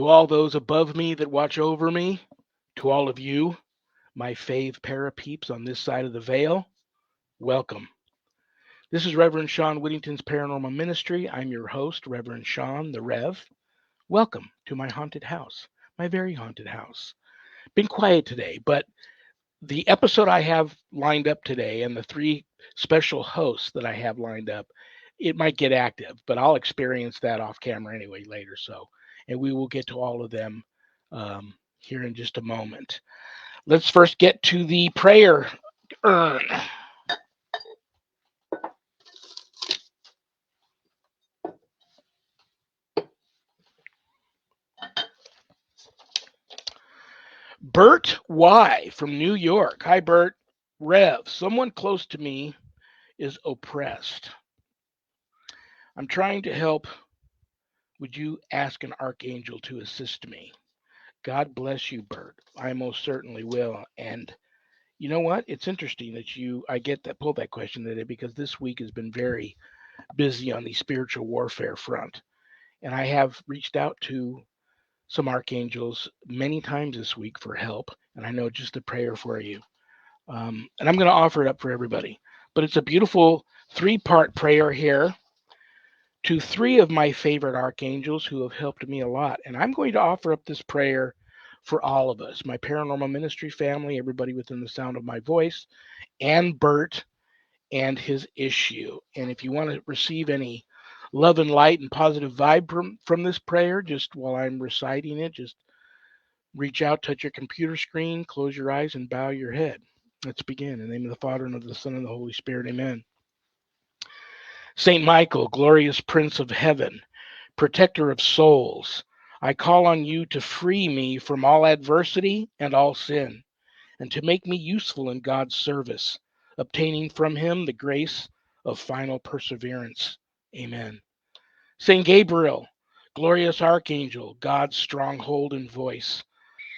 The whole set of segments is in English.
To all those above me that watch over me, to all of you, my fave parapeeps on this side of the veil, welcome. This is Reverend Sean Whittington's Paranormal Ministry. I'm your host, Reverend Sean, the Rev. Welcome to my haunted house, my very haunted house. Been quiet today, but the episode I have lined up today and the three special hosts that I have lined up, it might get active, but I'll experience that off camera anyway later. And we will get to all of them here in just a moment. Let's first get to the prayer urn. Bert Y from New York. Hi, Bert. Rev, someone close to me is oppressed. I'm trying to help. Would you ask an archangel to assist me? God bless you, Bert. I most certainly will. And you know what? It's interesting that I get that pulled that question today because this week has been very busy on the spiritual warfare front. And I have reached out to some archangels many times this week for help. And I know just a prayer for you. And I'm going to offer it up for everybody. But it's a beautiful 3-part prayer here to 3 of my favorite archangels who have helped me a lot. And I'm going to offer up this prayer for all of us, my paranormal ministry family, everybody within the sound of my voice, and Bert and his issue. And if you want to receive any love and light and positive vibe from this prayer, just while I'm reciting it, just reach out, touch your computer screen, close your eyes, and bow your head. Let's begin. In the name of the Father, and of the Son, and the Holy Spirit. Amen. Saint Michael, glorious Prince of Heaven, protector of souls, I call on you to free me from all adversity and all sin, and to make me useful in God's service, obtaining from him the grace of final perseverance. Amen. Saint Gabriel, glorious Archangel, God's stronghold and voice,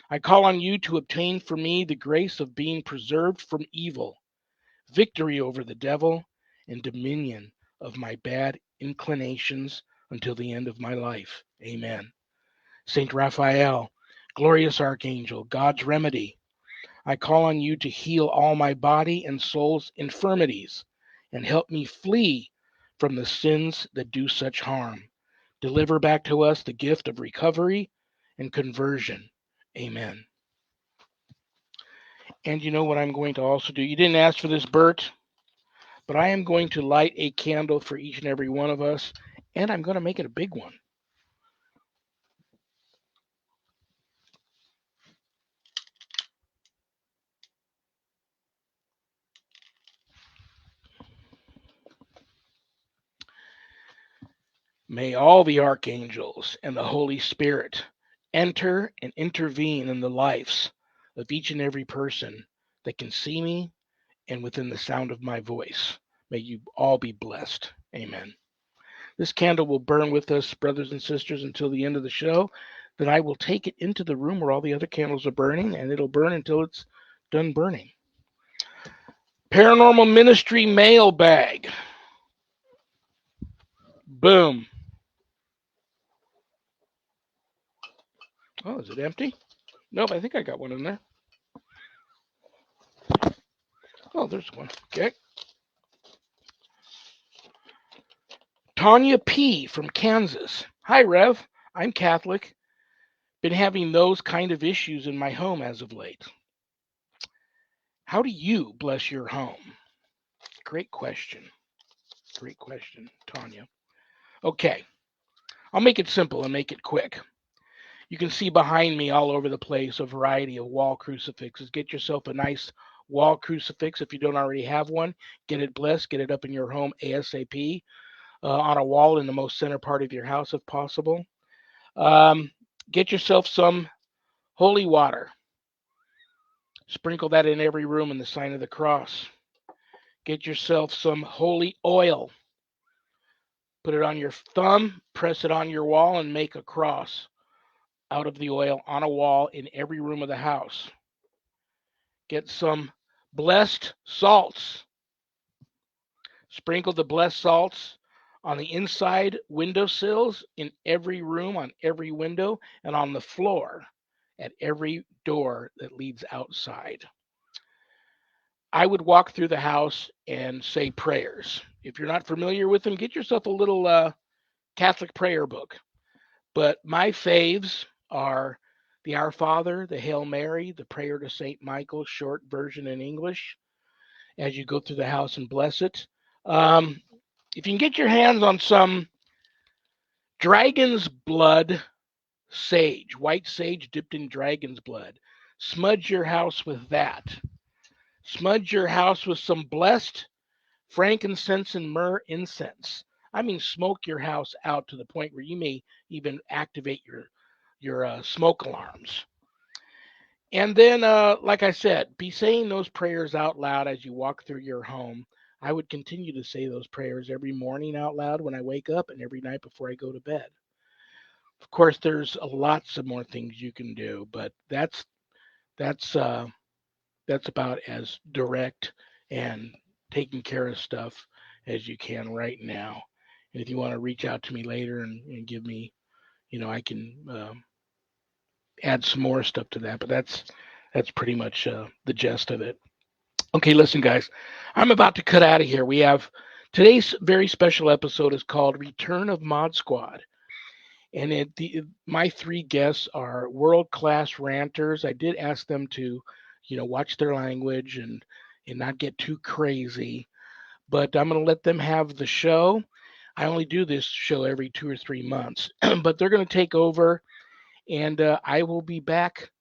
I call on you to obtain for me the grace of being preserved from evil, victory over the devil, and dominion of my bad inclinations until the end of my life. Amen. Saint Raphael, glorious Archangel, God's remedy, I call on you to heal all my body and soul's infirmities and help me flee from the sins that do such harm. Deliver back to us the gift of recovery and conversion. Amen. And you know what I'm going to also do? You didn't ask for this, Bert, but I am going to light a candle for each and every one of us, and I'm going to make it a big one. May all the archangels and the Holy Spirit enter and intervene in the lives of each and every person that can see me and within the sound of my voice. May you all be blessed. Amen. This candle will burn with us, brothers and sisters, until the end of the show. Then I will take it into the room where all the other candles are burning, and it'll burn until it's done burning. Paranormal Ministry mailbag. Boom. Oh, is it empty? Nope, I think I got one in there. Oh, there's one. Okay. Tanya P. from Kansas. Hi, Rev. I'm Catholic. Been having those kind of issues in my home as of late. How do you bless your home? Great question. Great question, Tanya. Okay. I'll make it simple and make it quick. You can see behind me all over the place a variety of wall crucifixes. Get yourself a nice wall crucifix if you don't already have one. Get it blessed. Get it up in your home ASAP. On a wall in the most center part of your house if possible. Get yourself some holy water. Sprinkle that in every room in the sign of the cross. Get yourself some holy oil. Put it on your thumb, press it on your wall, and make a cross out of the oil on a wall in every room of the house. Get some blessed salts. Sprinkle the blessed salts on the inside windowsills, in every room, on every window, and on the floor at every door that leads outside. I would walk through the house and say prayers. If you're not familiar with them, get yourself a little Catholic prayer book. But my faves are the Our Father, the Hail Mary, the Prayer to Saint Michael, short version in English, as you go through the house and bless it. Um, if you can get your hands on some dragon's blood sage, white sage dipped in dragon's blood, smudge your house with that. Smudge your house with some blessed frankincense and myrrh incense. I mean, smoke your house out to the point where you may even activate your smoke alarms. And then, like I said, be saying those prayers out loud as you walk through your home. I would continue to say those prayers every morning out loud when I wake up and every night before I go to bed. Of course, there's lots of more things you can do, but that's uh, that's about as direct and taking care of stuff as you can right now. And if you want to reach out to me later and give me, I can add some more stuff to that. But that's pretty much the gist of it. Okay, listen, guys, I'm about to cut out of here. We have today's very special episode is called "Return of Mod Squad." And my three guests are world class ranters. I did ask them to, watch their language and not get too crazy. But I'm going to let them have the show. I only do this show every 2 or 3 months, but they're going to take over, and I will be back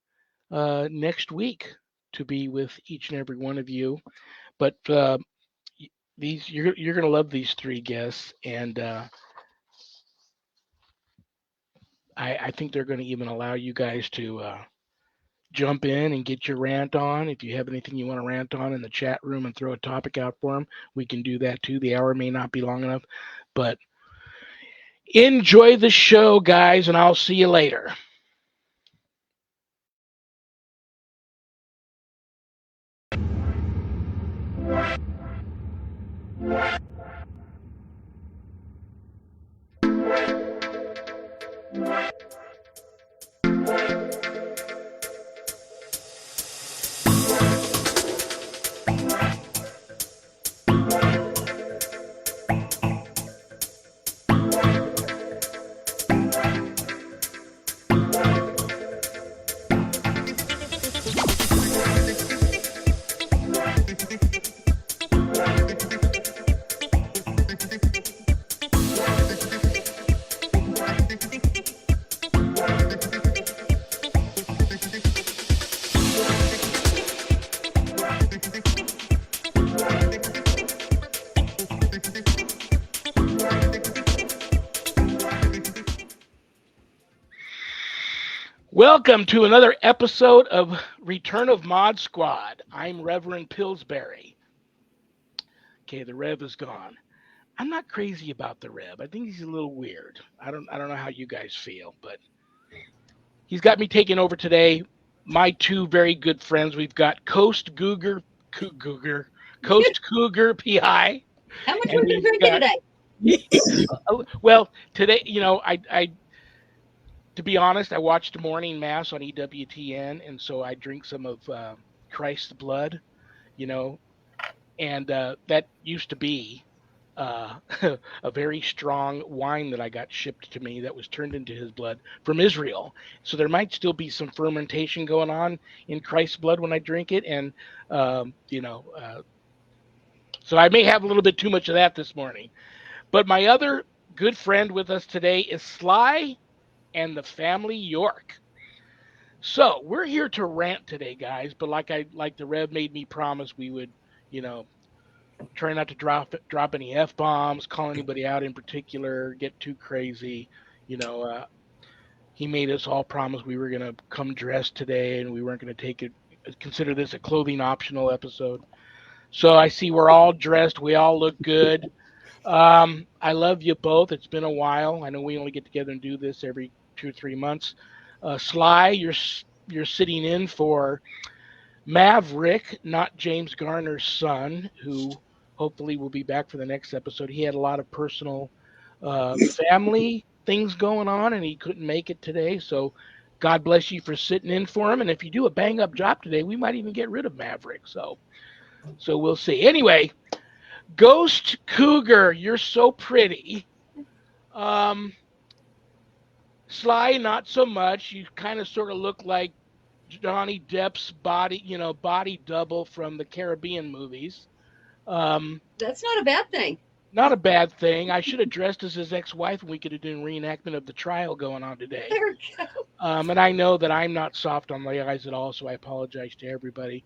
next week to be with each and every one of you. But these you're going to love these three guests, and I think they're going to even allow you guys to jump in and get your rant on. If you have anything you want to rant on in the chat room and throw a topic out for them, we can do that too. The hour may not be long enough, but enjoy the show, guys, and I'll see you later. Welcome to another episode of Return of Mod Squad. I'm Reverend Pillsbury. Okay, the Rev is gone. I'm not crazy about the Rev. I think he's a little weird. I don't know how you guys feel, but he's got me taking over today. My two very good friends. We've got Coast Cougar P.I. How much were you drinking today? Well, today, I to be honest, I watched morning mass on EWTN, and so I drink some of Christ's blood, and that used to be a very strong wine that I got shipped to me that was turned into his blood from Israel. So there might still be some fermentation going on in Christ's blood when I drink it, and so I may have a little bit too much of that this morning. But my other good friend with us today is Sly and the family York. So we're here to rant today, guys. But like the Rev made me promise, we would, try not to drop any f bombs, call anybody out in particular, get too crazy. He made us all promise we were gonna come dressed today, and we weren't gonna consider this a clothing optional episode. So I see we're all dressed. We all look good. I love you both. It's been a while. I know we only get together and do this every 2 or 3 months. Sly, you're sitting in for Maverick, not James Garner's son, who hopefully will be back for the next episode. He had a lot of personal family things going on, and he couldn't make it today. So God bless you for sitting in for him. And if you do a bang up job today, we might even get rid of Maverick. So we'll see. Anyway, Ghost Cougar, you're so pretty. Um, Sly, not so much. You kind of sort of look like Johnny Depp's body double from the Caribbean movies. Um, That's not a bad thing. Not a bad thing. I should have dressed as his ex-wife, and we could have done reenactment of the trial going on today. There we go. And I know that I'm not soft on the eyes at all, so I apologize to everybody.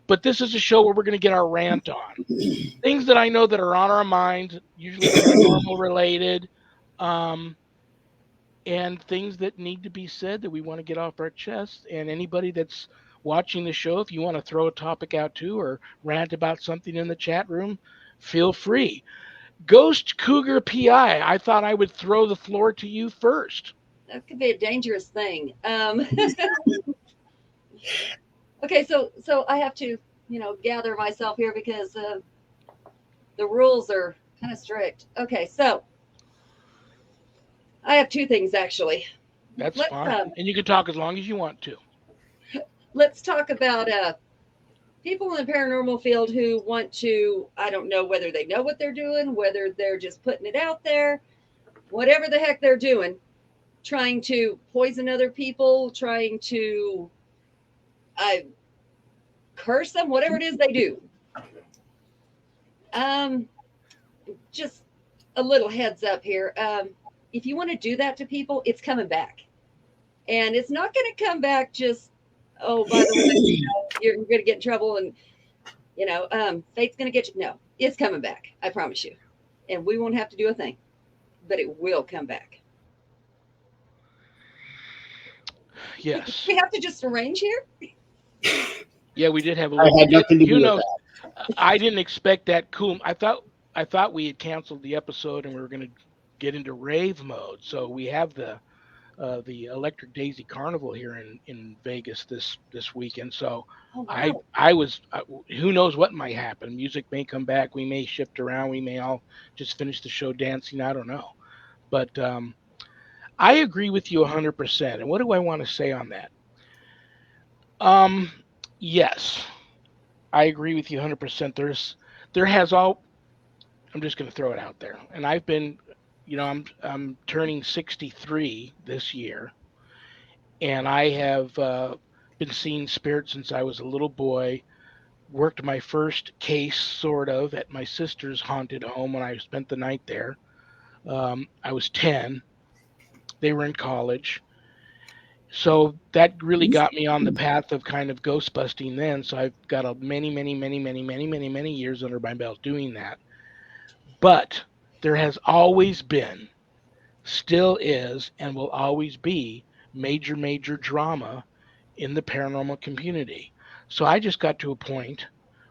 But this is a show where we're going to get our rant on. Things that I know that are on our minds, usually paranormal related, um, and things that need to be said that we want to get off our chest. And anybody that's watching the show, if you want to throw a topic out too or rant about something in the chat room, feel free. Ghost Cougar P.I. I thought I would throw the floor to you first. That could be a dangerous thing. Okay, so I have to, gather myself here because the rules are kind of strict. Okay, so I have two things actually. That's Let's fine. And you can talk as long as you want to. let's talk about people in the paranormal field who want to. I don't know whether they know what they're doing, whether they're just putting it out there, whatever the heck they're doing, trying to poison other people, trying to uh, curse them, whatever it is they do. Um, just a little heads up here. If you want to do that to people, it's coming back. And it's not going to come back just, oh, by the way, you're going to get in trouble and, fate's going to get you. No, it's coming back. I promise you. And we won't have to do a thing, but it will come back. Yes. We have to just arrange here. Yeah, we did have a I little. had nothing to do You with know, that. I didn't expect that. Cool. I thought we had canceled the episode and we were going to get into rave mode. So we have the Electric Daisy Carnival here in Vegas this weekend. So Oh, I wow. I was who knows what might happen. Music may come back. We may shift around. We may all just finish the show dancing. I don't know. But I agree with you 100%. And what do I want to say on that? Um, yes, I agree with you 100%. There has all. I'm just going to throw it out there. And I've been, I'm turning 63 this year, and I have been seeing spirits since I was a little boy. Worked my first case, sort of, at my sister's haunted home when I spent the night there. I was 10. They were in college. So that really got me on the path of kind of ghost busting then. So I've got a many years under my belt doing that. But there has always been, still is, and will always be major drama in the paranormal community. So I just got to a point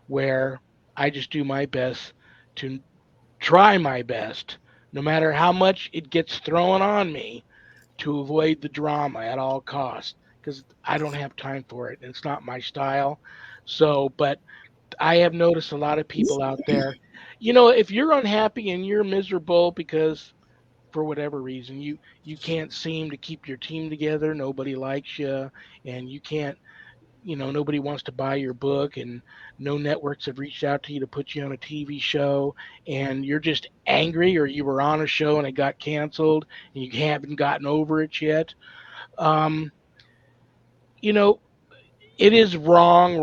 where I just do my best to try my best, no matter how much it gets thrown on me, to avoid the drama at all costs because I don't have time for it and it's not my style. So, but I have noticed a lot of people out there, if you're unhappy and you're miserable because for whatever reason you can't seem to keep your team together, nobody likes you, and you can't, nobody wants to buy your book, and no networks have reached out to you to put you on a TV show, and you're just angry, or you were on a show and it got canceled and you haven't gotten over it yet. Um, you know, it is wrong,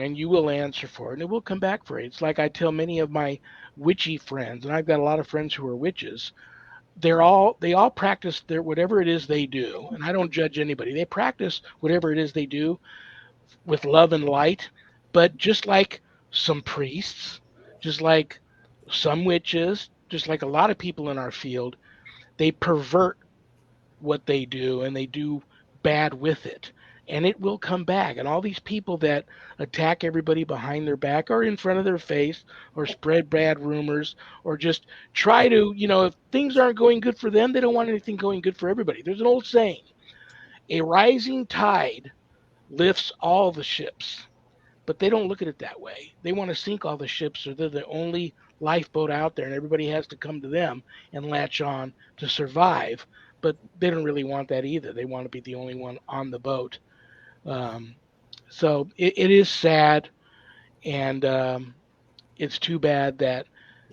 and you will answer for it, and it will come back for it. It's like I tell many of my witchy friends, and I've got a lot of friends who are witches. They all practice their whatever it is they do, and I don't judge anybody. They practice whatever it is they do with love and light, but just like some priests, just like some witches, just like a lot of people in our field, they pervert what they do and they do bad with it. And it will come back. And all these people that attack everybody behind their back or in front of their face or spread bad rumors or just try to, if things aren't going good for them, they don't want anything going good for everybody. There's an old saying, a rising tide lifts all the ships, but they don't look at it that way. They want to sink all the ships, or they're the only lifeboat out there and everybody has to come to them and latch on to survive. But they don't really want that either. They want to be the only one on the boat. Um, so it is sad, and it's too bad that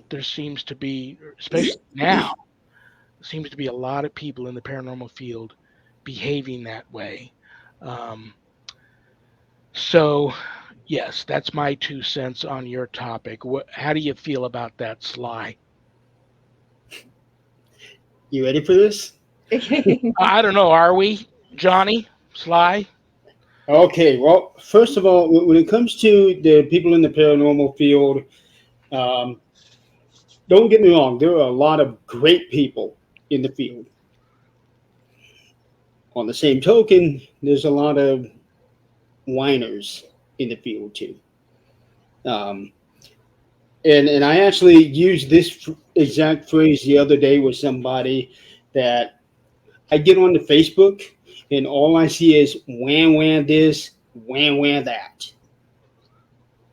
there seems to be, especially now, seems to be a lot of people in the paranormal field behaving that way. Um, so, yes, that's my 2 cents on your topic. How do you feel about that, Sly? You ready for this? I don't know. Are we, Johnny? Sly? Okay, well, first of all, when it comes to the people in the paranormal field, um, don't get me wrong, there are a lot of great people in the field. On the same token, there's a lot of whiners in the field too. Um, and I actually used this exact phrase the other day with somebody that I get on the Facebook and all I see is wham wham this, wham wham that.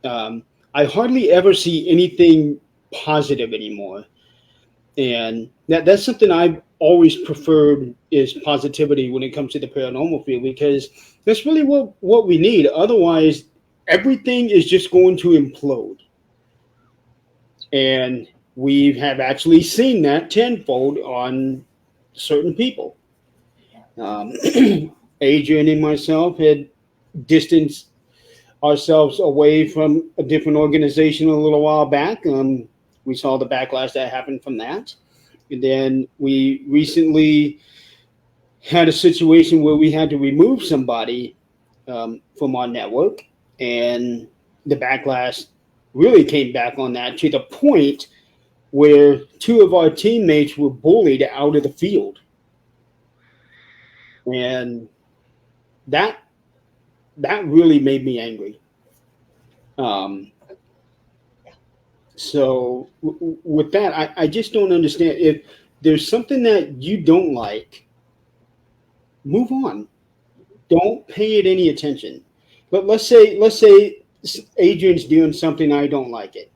I hardly ever see anything positive anymore, and that's something I've always preferred is positivity when it comes to the paranormal field because that's really what we need. Otherwise, everything is just going to implode, and we have actually seen that tenfold on certain people. Um, Adrian and myself had distanced ourselves away from a different organization a little while back. We saw the backlash that happened from that. And then we recently had a situation where we had to remove somebody from our network. And the backlash really came back on that to the point where two of our teammates were bullied out of the field. And that that really made me angry. Um, So with that, I just don't understand. If there's something that you don't like, move on. Don't pay it any attention. But let's say Adrian's doing something I don't like it.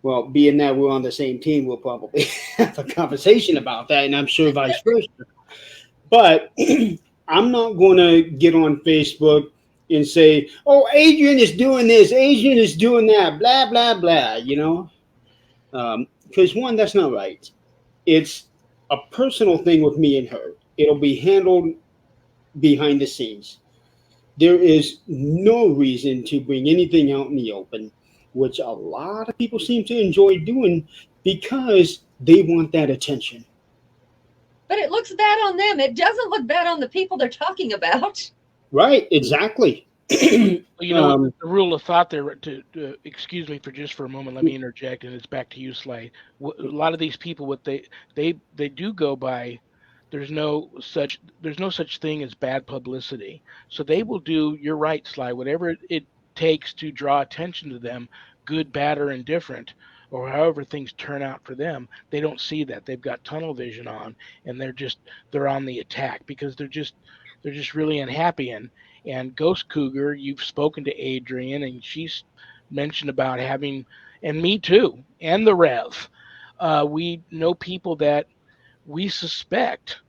Well, being that we're on the same team, we'll probably have a conversation about that, and I'm sure vice versa. But I'm not going to get on Facebook and say, "Oh, Adrian is doing this, Adrian is doing that, blah blah blah." Because one, that's not right. It's a personal thing with me and her. It'll be handled behind the scenes. There is no reason to bring anything out in the open, which a lot of people seem to enjoy doing because they want that attention. But it looks bad on them. It doesn't look bad on the people they're talking about. Right? Exactly. You know, um, the rule of thought there, to excuse me for just for a moment, let me interject, and it's back to you, Slade. A lot of these people, what they do go by, there's no such thing as bad publicity. So they will do. You're right, Sly. Whatever it takes to draw attention to them, good, bad, or indifferent, or however things turn out for them, they don't see that. They've got tunnel vision on, and they're on the attack because they're just really unhappy. And Ghost Cougar, you've spoken to Adrienne, and she's mentioned about having, and me too, and the Rev. We know people that we suspect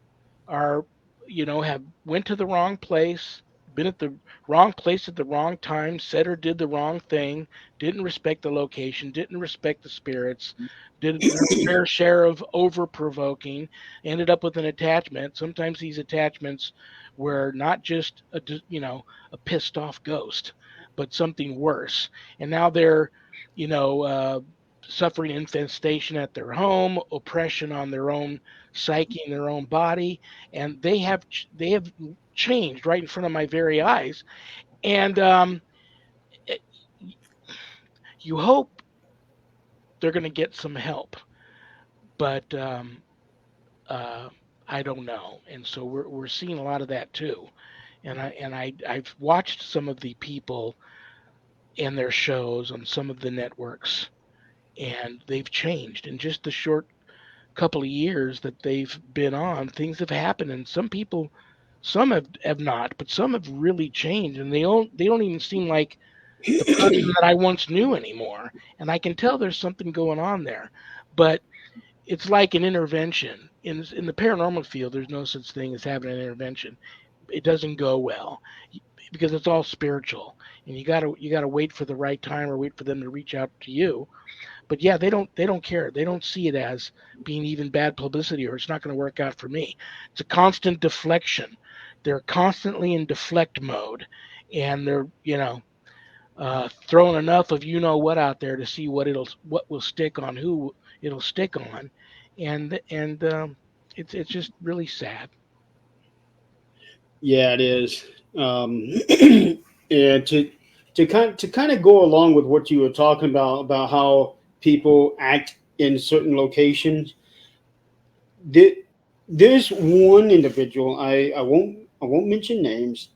are, have went to the wrong place, been at the wrong place at the wrong time, said or did the wrong thing, didn't respect the location, didn't respect the spirits, did their fair share of over provoking, ended up with an attachment. Sometimes these attachments were not just a pissed off ghost, but something worse. And now they're, you know, uh, suffering infestation at their home, oppression on their own psyche and their own body, and they have changed right in front of my very eyes. And it, you hope they're going to get some help, but uh, I don't know. And so we're seeing a lot of that too. I've watched some of the people in their shows on some of the networks, and they've changed in just the short couple of years that they've been on. Things have happened, and some people, some have not, but some have really changed, and they don't even seem like the person that I once knew anymore. And I can tell there's something going on there. But it's like an intervention. In the paranormal field, there's no such thing as having an intervention. It doesn't go well because it's all spiritual, and you gotta wait for the right time or wait for them to reach out to you. But yeah, they don't care. They don't see it as being even bad publicity or it's not going to work out for me. It's a constant deflection. They're constantly in deflect mode, and they're throwing enough of what out there to see what will stick on who it'll stick on, and it's just really sad. Yeah, it is. And to kind of go along with what you were talking about how people act in certain locations. There, there's one individual, I won't mention names,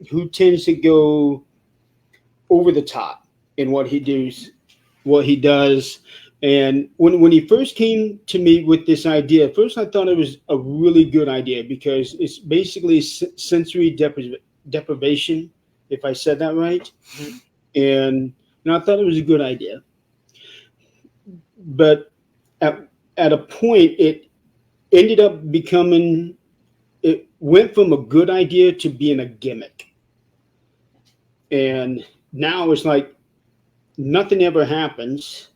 who tends to go over the top in what he does. And when he first came to me with this idea, at first I thought it was a really good idea because it's basically sensory deprivation, if I said that right. Mhm. And I thought it was a good idea. But at a point, ended up becoming, it went from a good idea to being a gimmick. And now it's like nothing ever happens.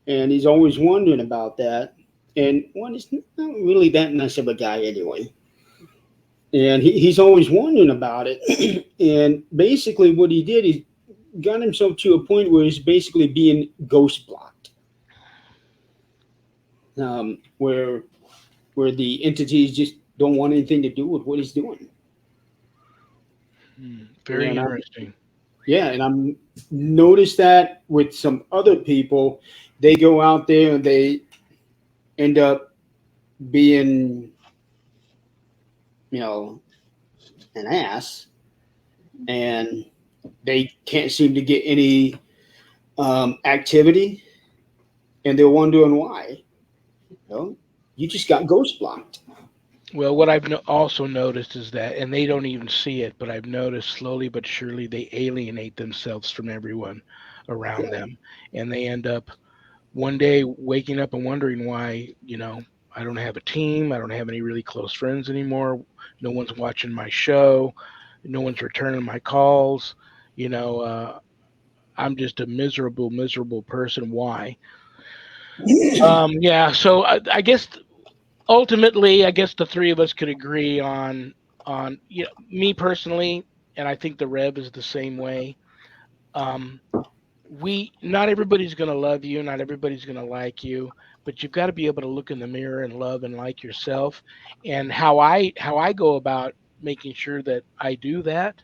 And he's always wondering about that. And one is not really that nice of a guy anyway. And he's always wondering about it. And basically, what he did is got himself to a point where he's basically being ghost blocked, where the entities just don't want anything to do with what he's doing. Very And interesting. yeah, and I'm noticed that with some other people, they go out there and they end up being, you know, an ass, and they can't seem to get any activity, and they're wondering why. You just got ghost blocked. Well, what I've also noticed is that, and they don't even see it, but I've noticed slowly but surely they alienate themselves from everyone around them. And they end up one day waking up and wondering why, I don't have a team. I don't have any really close friends anymore. No one's watching my show. No one's returning my calls. You know, uh, I'm just a miserable, miserable person. Why? Yeah. So I guess ultimately, I guess the three of us could agree on me personally, and I think the Rev is the same way. Um, we not everybody's going to love you, not everybody's going to like you, but you've got to be able to look in the mirror and love and like yourself. And how I go about making sure that I do that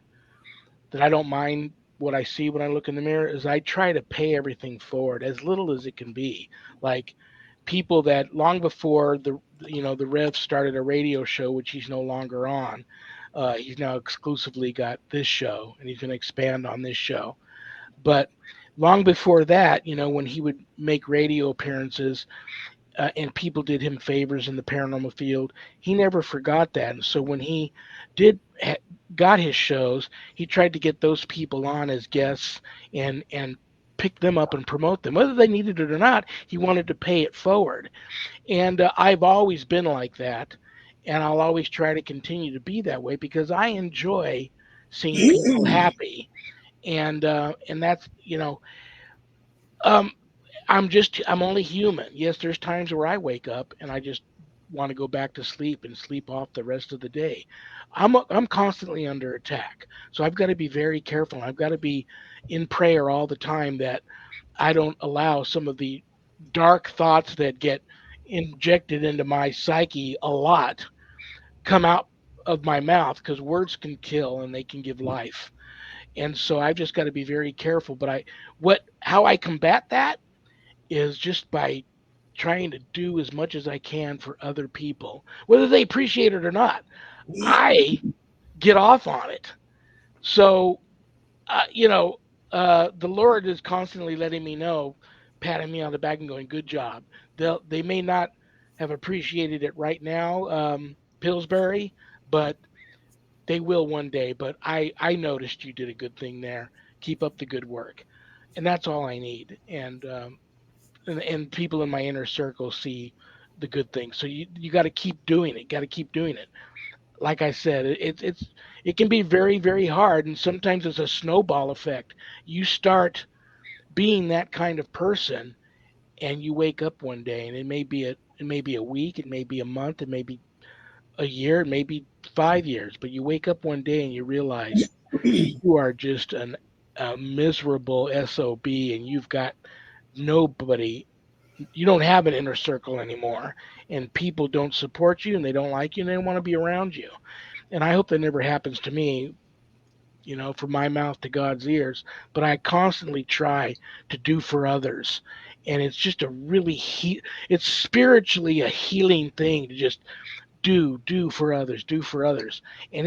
I don't mind what I see when I look in the mirror is I try to pay everything forward as little as it can be. Like people that long before the Rev started a radio show, which he's no longer on. He's now exclusively got this show, and he's going to expand on this show. But long before that, when he would make radio appearances, and people did him favors in the paranormal field. He never forgot that, and so when he did got his shows, he tried to get those people on as guests and pick them up and promote them, whether they needed it or not. He wanted to pay it forward, and I've always been like that, and I'll always try to continue to be that way because I enjoy seeing people happy, and that's um, I'm only human. Yes, there's times where I wake up and I just want to go back to sleep and sleep off the rest of the day. I'm constantly under attack. So I've got to be very careful. I've got to be in prayer all the time that I don't allow some of the dark thoughts that get injected into my psyche a lot come out of my mouth because words can kill and they can give life. And so I've just got to be very careful. But what how I combat that is just by trying to do as much as I can for other people, whether they appreciate it or not. I get off on it. So, uh, you know, the Lord is constantly letting me know, patting me on the back and going, "Good job." They may not have appreciated it right now, Pillsbury, but they will one day. But I noticed you did a good thing there. keep up the good work, and that's all I need. And people in my inner circle see the good things. So you got to keep doing it. Got to keep doing it. Like I said, it can be very very hard, and sometimes it's a snowball effect. You start being that kind of person, and you wake up one day, and it may be a week, it may be a month, it may be a year, it may be 5 years, but you wake up one day and you realize you are just a miserable sob, and you've got nobody. You don't have an inner circle anymore, and people don't support you, and they don't like you, and they don't want to be around you. And I hope that never happens to me, from my mouth to God's ears. But I constantly try to do for others, and it's just it's spiritually a healing thing to just do for others, do for others, and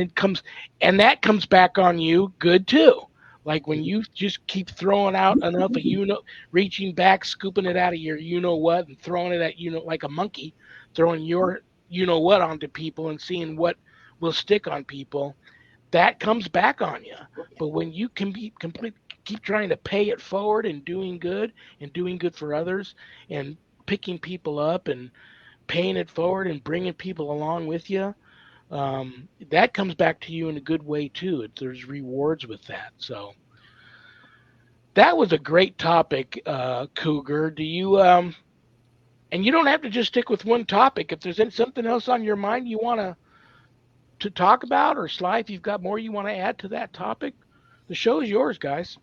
that comes back on you good too. Like when you just keep throwing out enough of reaching back, scooping it out of your what, and throwing it at like a monkey, throwing your what onto people and seeing what will stick on people, that comes back on you. But when you can be keep trying to pay it forward and doing good for others, and picking people up and paying it forward and bringing people along with you, that comes back to you in a good way too. There's rewards with that. So that was a great topic, Cougar. Do you and you don't have to just stick with one topic. If there's something else on your mind you want to talk about, or Sly, if you've got more you want to add to that topic, the show is yours, guys.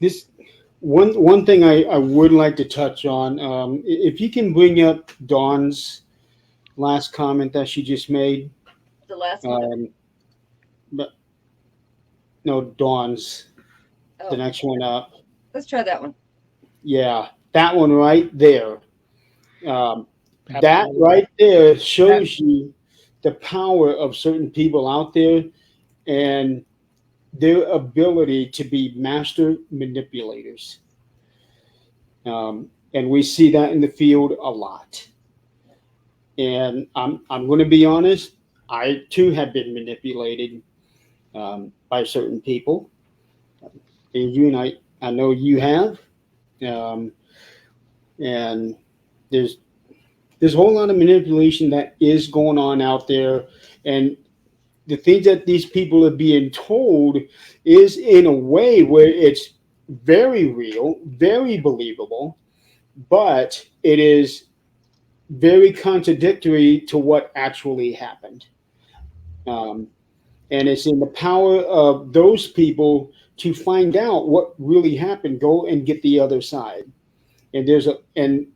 This one thing I would like to touch on. If you can bring up Dawn's last comment that she just made. The last one. But no, Dawn's the Oh, next one up. let's try that one. Yeah, that one right there. That Absolutely. right there shows you the power of certain people out there and their ability to be master manipulators. And we see that in the field a lot. And I'm going to be honest, I too have been manipulated by certain people. And I know you have. Um, and there's there's a whole lot of manipulation that is going on out there, and the things that these people are being told is in a way where it's very real, very believable, but it is very contradictory to what actually happened. Um, and it's in the power of those people to find out what really happened. Go and get the other side. And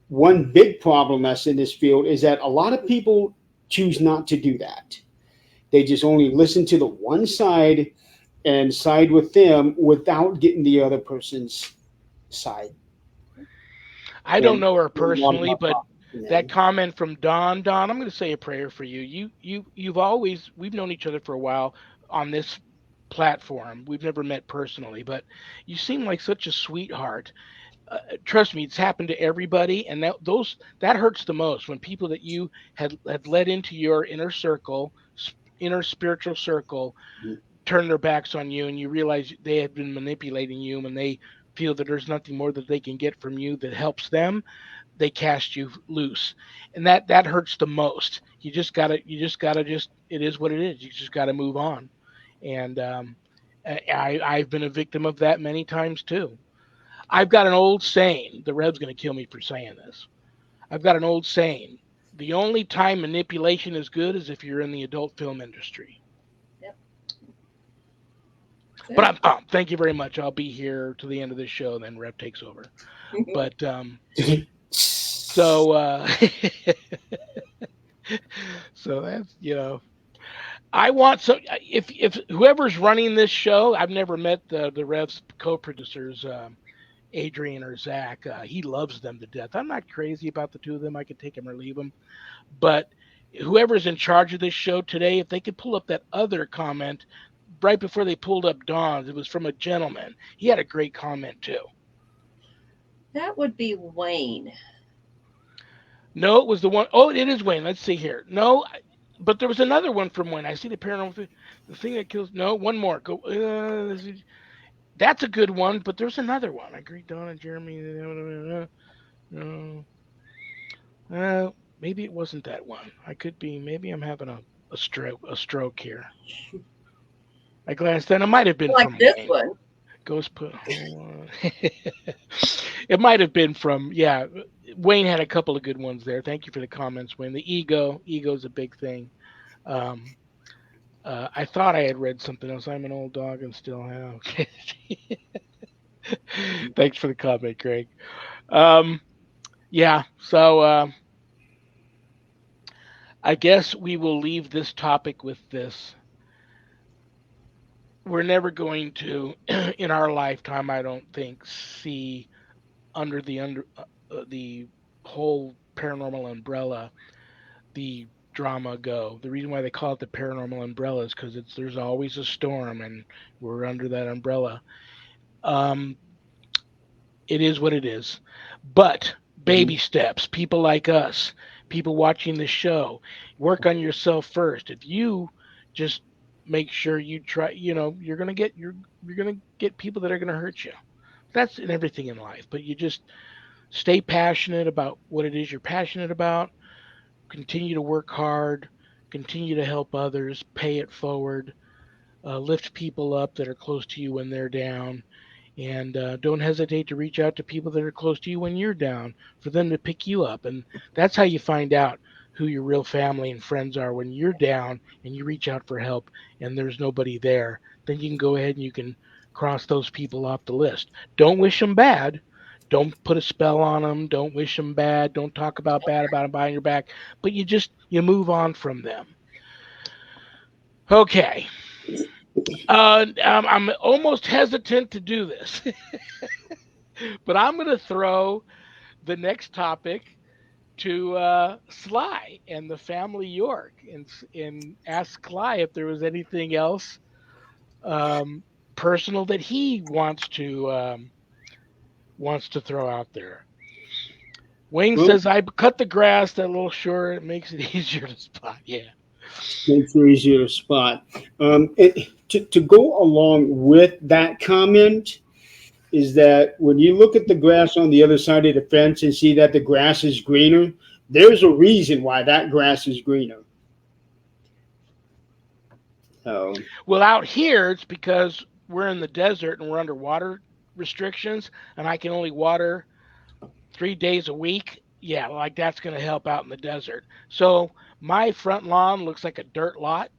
one big problem that's in this field is that a lot of people choose not to do that. They just only listen to the one side and side with them without getting the other person's side. I don't And know her there's a lot of personally, but that comment from Don, I'm going to say a prayer for you. We've known each other for a while on this platform. We've never met personally, but you seem like such a sweetheart. Trust me, it's happened to everybody, and that hurts the most when people that you had led into your inner circle, inner spiritual circle, turn their backs on you, and you realize they have been manipulating you, and they feel that there's nothing more that they can get from you that helps them. They cast you loose, and that hurts the most. You just gotta it is what it is. You just gotta move on. And I've been a victim of that many times too. I've got an old saying. The Rev's going to kill me for saying this. I've got an old saying. The only time manipulation is good is if you're in the adult film industry. Yep. But thank you very much. I'll be here to the end of this show, then Rev takes over. But so so that's I want so if whoever's running this show, I've never met the Rev's co-producers. Adrian or Zach, he loves them to death. I'm not crazy about the two of them. I could take them or leave them. But whoever's in charge of this show today, if they could pull up that other comment right before they pulled up Dawn's, it was from a gentleman. He had a great comment too. That would be Wayne. No, it was the one oh it is Wayne. Let's see here. No, but there was another one from Wayne. I see the paranormal thing, the thing that kills. No, one more. Go. That's a good one, but there's another one. I agree, Donna, Jeremy. No, maybe it wasn't that one. I could be. Maybe I'm having a stroke. A stroke here. I glanced, and it might have been Like from this Wayne. one. Ghost put. Hold on. It might have been from. Yeah, Wayne had a couple of good ones there. Thank you for the comments, Wayne. The ego's a big thing. Um, I thought I had read something else. I'm an old dog and still have. Thanks for the comment, Greg. Um, yeah, so I guess we will leave this topic with this. We're never going to, in our lifetime, I don't think, see under the whole paranormal umbrella the drama go. The reason why they call it the paranormal umbrella is because it's there's always a storm, and we're under that umbrella. Um, it is what it is. But baby Mhm. steps, people like us, people watching the show, work on yourself first. If you just make sure you try, you're going to get people that are going to hurt you. That's in everything in life, but you just stay passionate about what it is you're passionate about, continue to work hard, continue to help others, pay it forward, lift people up that are close to you when they're down, and don't hesitate to reach out to people that are close to you when you're down for them to pick you up. And that's how you find out who your real family and friends are when you're down and you reach out for help and there's nobody there. Then you can go ahead and you can cross those people off the list. Don't wish them bad. Don't put a spell on them. Don't wish them bad. Don't talk about bad about them behind your back. But you move on from them. Okay. I'm almost hesitant to do this, but I'm going to throw the next topic to Sly and the family York, and ask Sly if there was anything else um, personal that he wants to throw out there. Wayne Well, says I cut the grass that little short. It makes it easier to spot. Yeah. makes it easier to spot. To go along with that comment is that when you look at the grass on the other side of the fence and see that the grass is greener, there's a reason why that grass is greener. So, Well, out here it's because we're in the desert and we're under water restrictions, and I can only water 3 days a week. Yeah, like that's going to help out in the desert. So my front lawn looks like a dirt lot,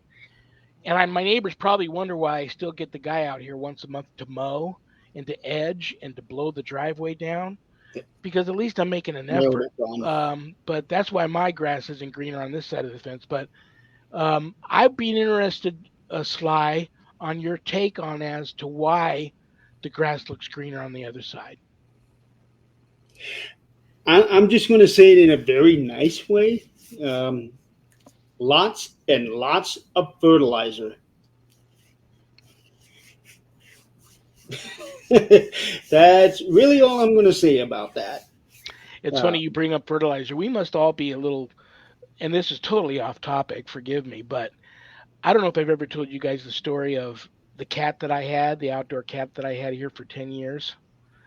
and my neighbors probably wonder why I still get the guy out here once a month to mow and to edge and to blow the driveway down, because at least I'm making an nailed effort. it, Don. But that's why my grass isn't greener on this side of the fence. But I'd be interested, Sly, on your take on as to why the grass looks greener on the other side. I'm just going to say it in a very nice way. Um, Lots and lots of fertilizer. That's really all I'm going to say about that. It's Uh, funny you bring up fertilizer. We must all be a little, and this is totally off topic, forgive me, but I don't know if I've ever told you guys the story of the cat that I had, the outdoor cat that I had here for 10 years.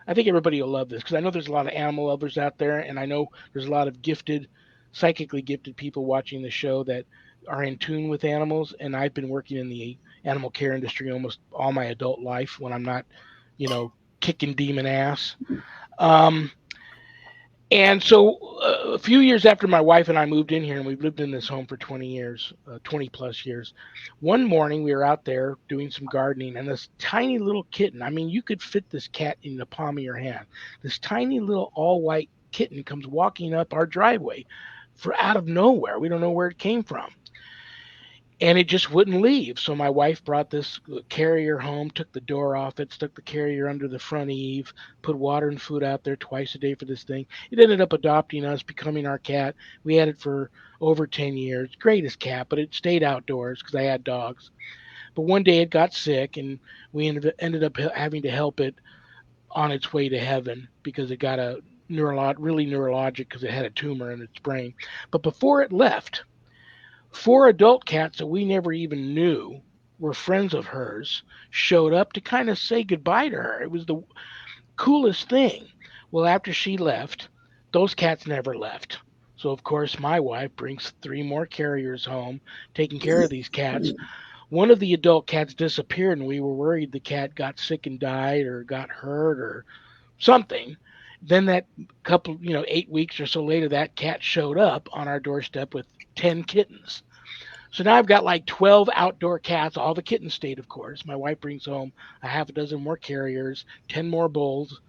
I think everybody will love this because I know there's a lot of animal lovers out there, and I know there's a lot of psychically gifted people watching the show that are in tune with animals. And I've been working in the animal care industry almost all my adult life when I'm not, you know, kicking demon ass. Um, and so a few years after my wife and I moved in here, and we've lived in this home for 20 years, 20 plus years, one morning we were out there doing some gardening, and this tiny little kitten, I mean, you could fit this cat in the palm of your hand. This tiny little all white kitten comes walking up our driveway for out of nowhere. We don't know where it came from, and it just wouldn't leave. So my wife brought this carrier home, took the door off it, stuck the carrier under the front eave, put water and food out there twice a day for this thing. It ended up adopting us, becoming our cat. We had it for over 10 years. Greatest cat, but it stayed outdoors because I had dogs. But one day it got sick, and we ended up having to help it on its way to heaven because it got a really neurologic because it had a tumor in its brain. But before it left, four adult cats that we never even knew. were friends of hers, showed up to kind of say goodbye to her. It was the coolest thing. Well, after she left, those cats never left. So, of course, my wife brings three more carriers home, taking care of these cats. One of the adult cats disappeared, and we were worried the cat got sick and died or got hurt or something. Then that couple, 8 weeks or so later, that cat showed up on our doorstep with 10 kittens. So now I've got like 12 outdoor cats. All the kittens stayed, of course. My wife brings home a half a dozen more carriers, 10 more bowls,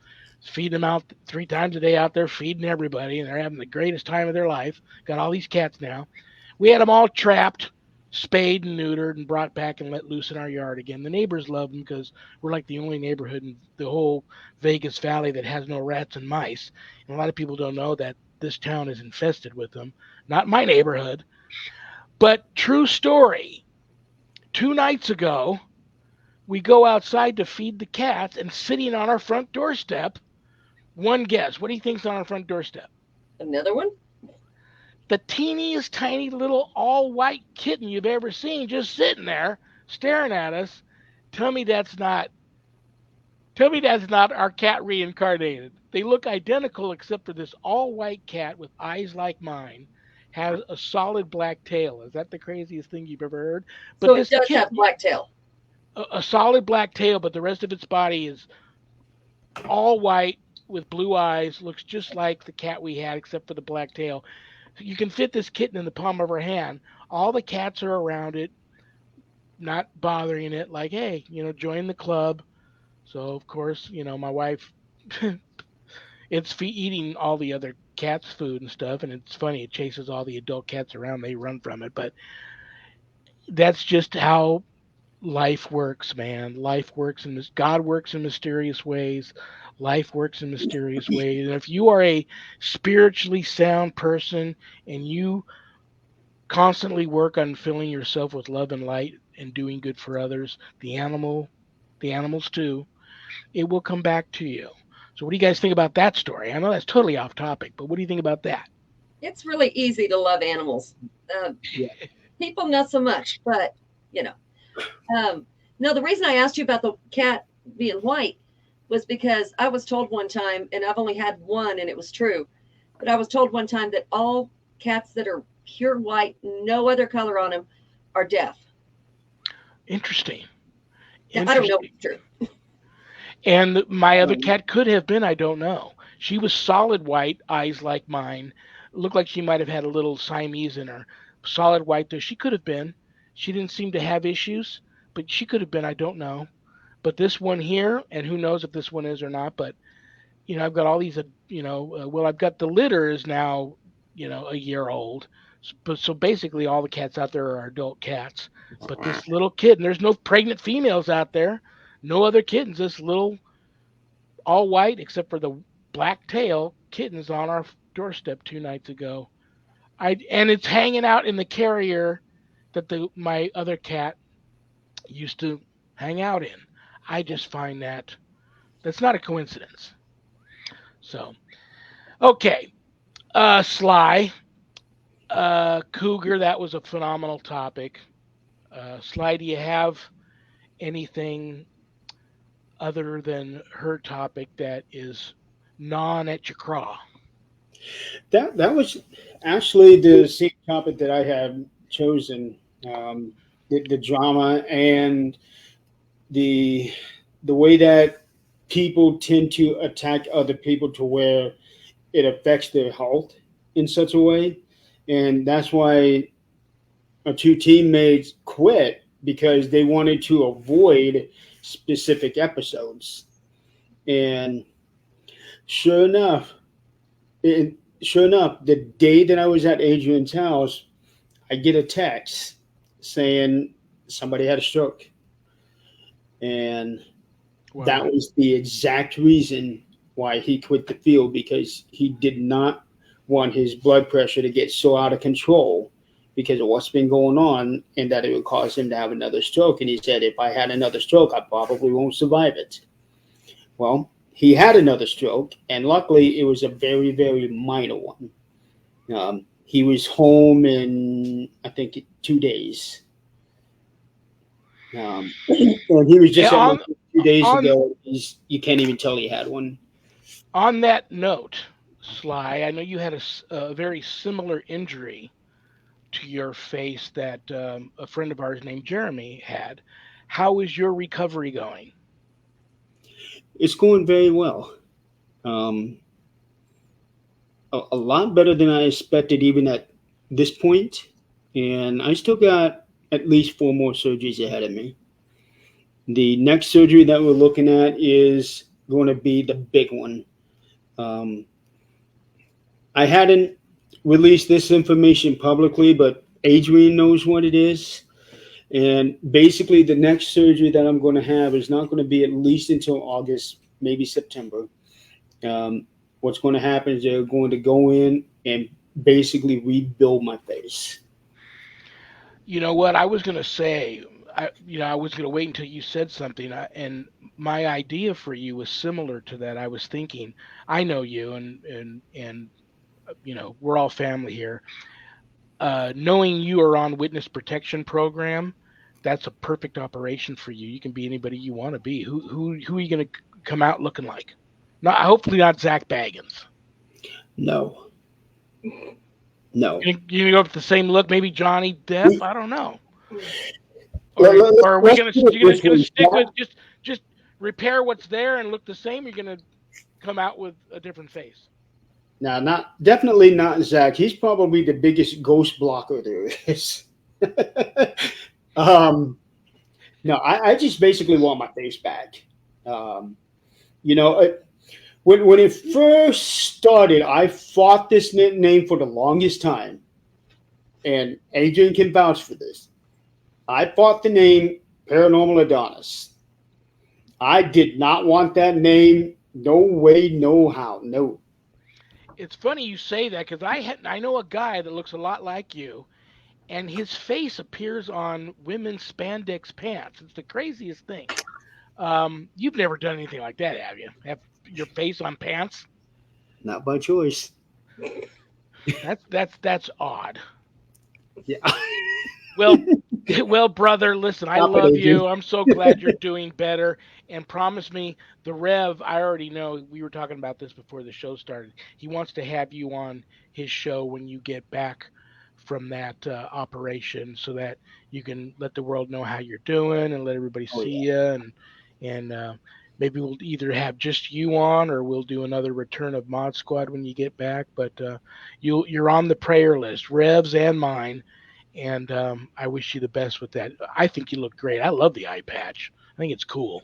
feed them out 3 times a day out there, feeding everybody, and they're having the greatest time of their life. Got all these cats now. We had them all trapped, spayed and neutered, and brought back and let loose in our yard again. The neighbors love them because we're like the only neighborhood in the whole Vegas Valley that has no rats and mice. And a lot of people don't know that this town is infested with them. Not my neighborhood, but true story. 2 nights ago, we go outside to feed the cats, and sitting on our front doorstep, one guess. What do you think's on our front doorstep? Another one? The teeniest tiny little all white kitten you've ever seen, just sitting there staring at us. Tell me that's not tell me that's not our cat reincarnated. They look identical except for this all white cat with eyes like mine has a solid black tail. Is that the craziest thing you've ever heard? But So it this does have kitten, black tail. a solid black tail, but the rest of its body is all white with blue eyes, looks just like the cat we had except for the black tail. You can fit this kitten in the palm of her hand. All the cats are around it, not bothering it, like, hey, join the club. So, of course, my wife, eating all the other cats' food and stuff. And it's funny, it chases all the adult cats around. They run from it. But that's just how life works, man. Life works in this. God works in mysterious ways. Life works in mysterious ways. And if you are a spiritually sound person and you constantly work on filling yourself with love and light and doing good for others, the animals too, it will come back to you. So what do you guys think about that story? I know that's totally off topic, but what do you think about that? It's really easy to love animals. Uh, Yeah. People not so much, but you know. No, the reason I asked you about the cat being white was because I was told one time, and I've only had one, and it was true, but I was told one time that all cats that are pure white, no other color on them, are deaf. Interesting. Now, I don't know if Interesting. it's true. And my other Um, cat could have been, I don't know. She was solid white, eyes like mine. Looked like she might have had a little Siamese in her. Solid white, though. She could have been. She didn't seem to have issues, but she could have been, I don't know. But this one here, and who knows if this one is or not, but, I've got all these, well, I've got the litter is now, a year old. But so basically, all the cats out there are adult cats. But this little kitten, there's no pregnant females out there. No other kittens. This little all white except for the black tail kittens on our doorstep 2 nights ago. And it's hanging out in the carrier that the my other cat used to hang out in. I just find that's not a coincidence. So okay, Sly, Cougar, that was a phenomenal topic. Sly, do you have anything other than her topic that is non at your craw? that was actually the same topic that I had chosen. Um, the drama and the the way that people tend to attack other people to where it affects their health in such a way, and that's why our two teammates quit because they wanted to avoid specific episodes. And sure enough, sure enough, the day that I was at Adrian's house, I get a text saying somebody had a stroke, and that Wow. was the exact reason why he quit the field because he did not want his blood pressure to get so out of control because of what's been going on and that it would cause him to have another stroke. And he said, if I had another stroke, I probably won't survive it. Well, he had another stroke, and luckily it was a very, very minor one. He was home in, I think, 2 days. And he was just at my on place 2 days on ago. You can't even tell he had one. on that note, Sly, I know you had a very similar injury to your face that a friend of ours named Jeremy had. How is your recovery going? It's going very well. Um, a lot better than I expected, even at this point. And I still got at least 4 more surgeries ahead of me. The next surgery that we're looking at is going to be the big one. Um, I hadn't released this information publicly, but Adrienne knows what it is. And basically, the next surgery that I'm going to have is not going to be at least until August, maybe September. Um, what's going to happen is they're going to go in and basically rebuild my face. You know what I was going to say. I was going to wait until you said something, and my idea for you was similar to that. I was thinking, I know you, and we're all family here. Knowing you are on witness protection program, that's a perfect operation for you. You can be anybody you want to be. Who are you going to come out looking like? Not hopefully not Zach Baggins. No, no. You gonna go with the same look? Maybe Johnny Depp? We, I don't know. let, let, Or are we let's gonna put it you gonna this gonna way. stick with just repair what's there and look the same? You're gonna come out with a different face. Now, not definitely not Zach. He's probably the biggest ghost blocker there is. um, no, I just basically want my face back. Um, you know, when it first started, I fought this name for the longest time, and Adrian can vouch for this. I fought the name Paranormal Adonis. I did not want that name. No way, no how, no. It's funny you say that because I know a guy that looks a lot like you, and his face appears on women's spandex pants. It's the craziest thing. You've never done anything like that, have you? Have your face on pants? Not by choice. That's odd. Yeah. Well, well, brother, listen, I Stop it, love Adrian. you. I'm so glad you're doing better. And promise me, the Rev, I already know we were talking about this before the show started. He wants to have you on his show when you get back from that operation so that you can let the world know how you're doing and let everybody Oh see yeah. you. And maybe we'll either have just you on or we'll do another return of Mod Squad when you get back. But you're on the prayer list, Rev's and mine, and I wish you the best with that. I think you look great. I love the eye patch. I think it's cool.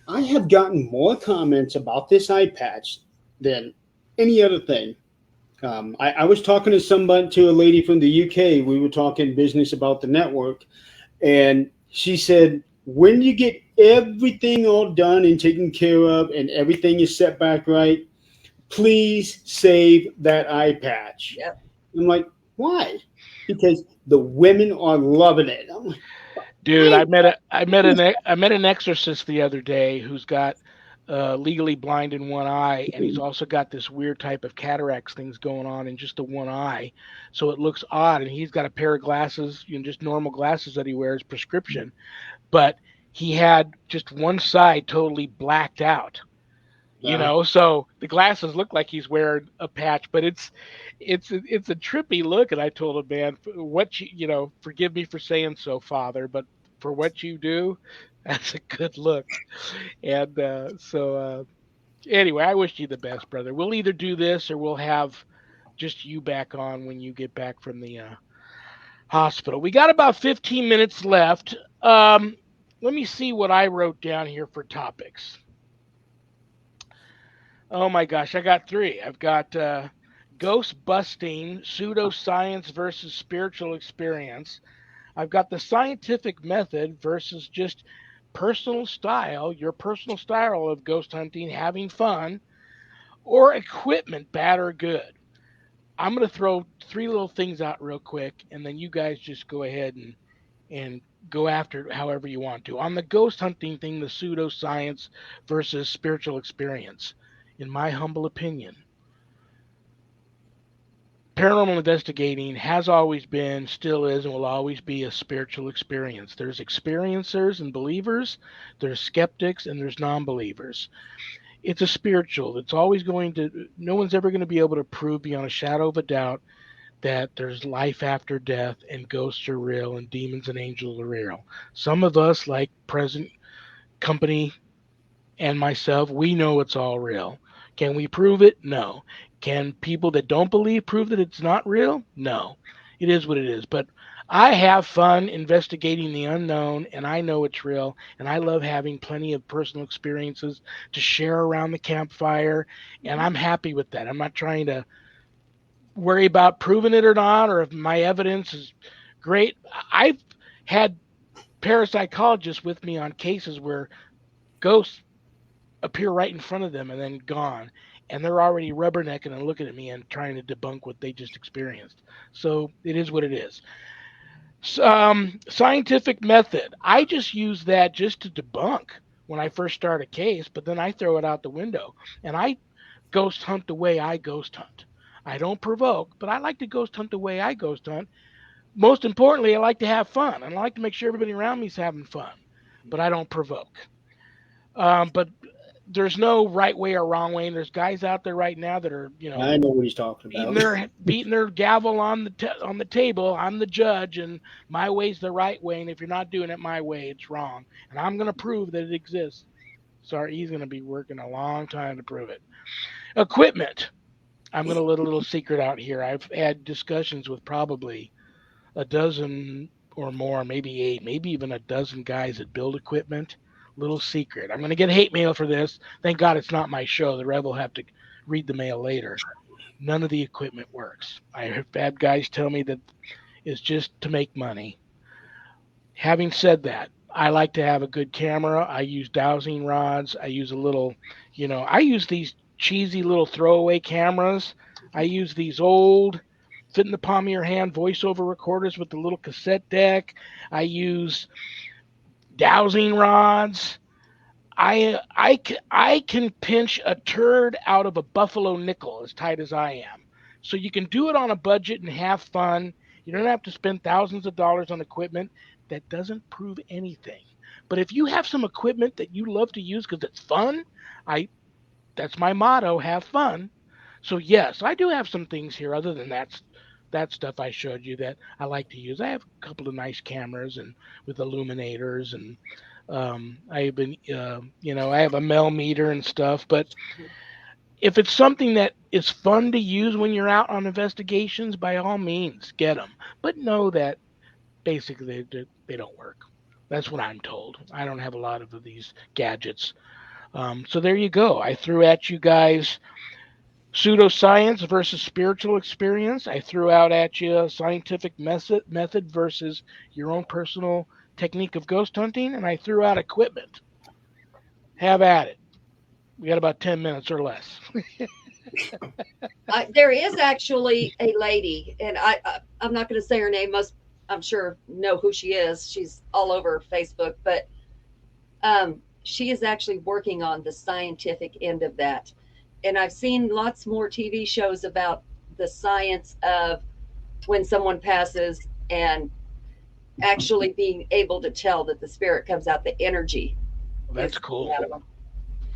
I have gotten more comments about this eye patch than any other thing. I was talking to somebody, to a lady from the UK. We were talking business about the network, and she said, "When you get everything all done and taken care of, and everything is set back right, please save that eye patch." Yep. I'm like, "Why?" Because the women are loving it. I'm like, Dude, "I I met an exorcist the other day who's got legally blind in one eye, and he's also got this weird type of cataracts things going on in just the one eye, so it looks odd. And he's got a pair of glasses, just normal glasses that he wears, prescription, but he had just one side totally blacked out. So the glasses look like he's wearing a patch, but it's a trippy look. And I told him, man, what forgive me for saying so, Father, but for what you do, that's a good look. And anyway, I wish you the best, brother. We'll either do this or we'll have just you back on when you get back from the hospital. We got about 15 minutes left. Let me see what I wrote down here for topics. Oh my gosh, I got three. I've got ghost busting, pseudoscience versus spiritual experience. I've got the scientific method versus just your personal style of ghost hunting, having fun, or equipment, bad or good. I'm going to throw three little things out real quick, and then you guys just go ahead and go after it however you want to. On the ghost hunting thing, the pseudoscience versus spiritual experience, in my humble opinion, paranormal investigating has always been, still is, and will always be a spiritual experience. There's experiencers and believers, there's skeptics, and there's non believers. It's a spiritual. It's always going to, no one's ever going to be able to prove beyond a shadow of a doubt that there's life after death and ghosts are real and demons and angels are real. Some of us, like present company and myself, we know it's all real. Can we prove it? No. Can people that don't believe prove that it's not real? No. It is what it is. But I have fun investigating the unknown and I know it's real and I love having plenty of personal experiences to share around the campfire and I'm happy with that. I'm not trying to worry about proving it or not or if my evidence is great. I've had parapsychologists with me on cases where ghosts appear right in front of them and then gone. And they're already rubbernecking and looking at me and trying to debunk what they just experienced. So it is what it is. Scientific method. I just use that just to debunk when I first start a case, but then I throw it out the window and I ghost hunt the way I ghost hunt. I don't provoke, but I like to ghost hunt the way I ghost hunt. Most importantly, I like to have fun and I like to make sure everybody around me is having fun, but I don't provoke. But there's no right way or wrong way. And there's guys out there right now that are, I know what he's talking beating about. their gavel on on the table. I'm the judge, and my way's the right way. And if you're not doing it my way, it's wrong. And I'm going to prove that it exists. Sorry, he's going to be working a long time to prove it. Equipment. I'm going to let a little secret out here. I've had discussions with probably a dozen or more, maybe eight, maybe even a dozen guys that build equipment. Little secret. I'm going to get hate mail for this. Thank God it's not my show. The Rev will have to read the mail later. None of the equipment works. I have had guys tell me that it's just to make money. Having said that, I like to have a good camera. I use dowsing rods. I use a little, I use these cheesy little throwaway cameras. I use these old, fit in the palm of your hand voiceover recorders with the little cassette deck. I use dowsing rods. I can pinch a turd out of a buffalo nickel as tight as I am. So you can do it on a budget and have fun. You don't have to spend thousands of dollars on equipment that doesn't prove anything. But if you have some equipment that you love to use because it's fun, I that's my motto, have fun. So yes, I do have some things here other than that stuff I showed you that I like to use. I have a couple of nice cameras and with illuminators and I've been, I have a Mel meter and stuff. But if it's something that is fun to use when you're out on investigations, by all means, get them. But know that basically they don't work. That's what I'm told. I don't have a lot of these gadgets. So there you go. I threw at you guys pseudoscience versus spiritual experience. I threw out at you scientific method versus your own personal technique of ghost hunting, and I threw out equipment. Have at it. We got about 10 minutes or less. There is actually a lady, and I'm not going to say her name. Most, I'm sure, know who she is. She's all over Facebook, but she is actually working on the scientific end of that. And I've seen lots more TV shows about the science of when someone passes and actually being able to tell that the spirit comes out, the energy. Well, that's cool.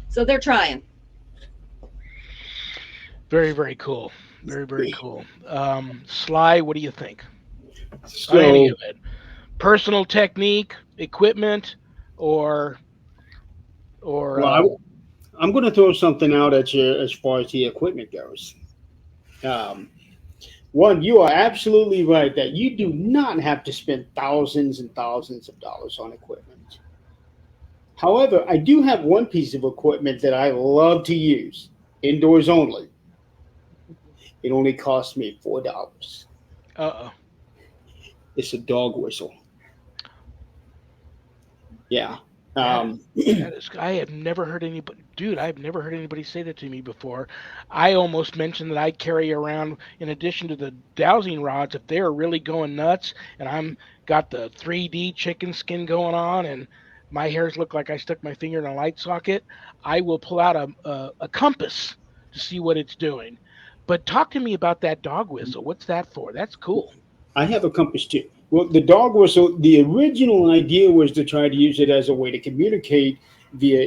So they're trying. Very, very cool. Very, very cool. Sly, what do you think? So, On any of it? Personal technique, equipment, or well, I'm going to throw something out at you as far as the equipment goes. Um, One, you are absolutely right that you do not have to spend thousands and thousands of dollars on equipment. However, I do have one piece of equipment that I love to use, indoors only. It only cost me $4. uh It's a dog whistle. Yeah. that Um, that is, I have never heard anybody, dude. I've never heard anybody say that to me before. I almost mentioned that I carry around, in addition to the dowsing rods, if they're really going nuts, and I'm got the 3D chicken skin going on, and my hairs look like I stuck my finger in a light socket. I will pull out a compass to see what it's doing. But talk to me about that dog whistle. What's that for? That's cool. I have a compass too. Well, the dog whistle, the original idea was to try to use it as a way to communicate via